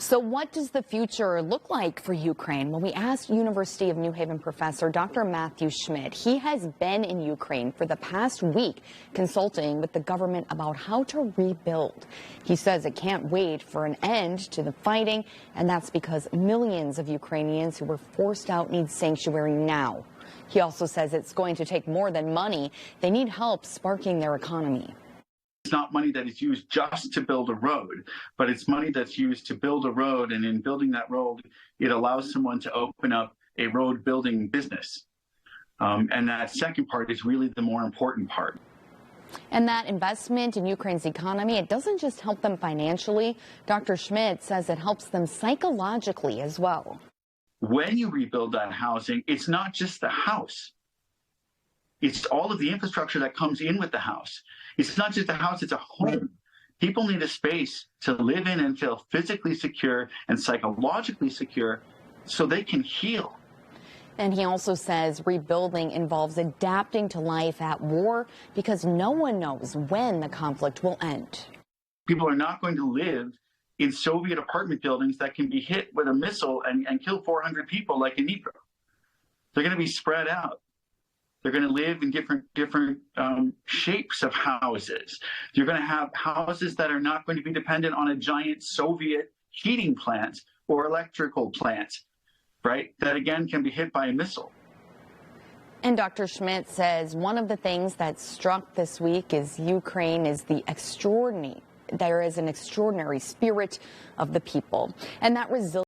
So what does the future look like for Ukraine? Well, we asked University of New Haven professor Dr. Matthew Schmidt. He has been in Ukraine for the past week consulting with the government about how to rebuild. He says it can't wait for an end to the fighting, and that's because millions of Ukrainians who were forced out need sanctuary now. He also says it's going to take more than money. They need help sparking their economy. It's not money that is used just to build a road, but it's money that's used to build a road. And in building that road, it allows someone to open up a road building business. And that second part is really the more important part. And that investment in Ukraine's economy, it doesn't just help them financially. Dr. Schmidt says it helps them psychologically as well. When you rebuild that housing, it's not just the house. It's all of the infrastructure that comes in with the house. It's not just a house, it's a home. People need a space to live in and feel physically secure and psychologically secure so they can heal. And he also says rebuilding involves adapting to life at war because no one knows when the conflict will end. People are not going to live in Soviet apartment buildings that can be hit with a missile and kill 400 people like in Dnipro. They're going to be spread out. They're going to live in different shapes of houses. You're going to have houses that are not going to be dependent on a giant Soviet heating plant or electrical plant, right? That again can be hit by a missile. And Dr. Schmidt says one of the things that struck this week is Ukraine is there is an extraordinary spirit of the people, and that resilience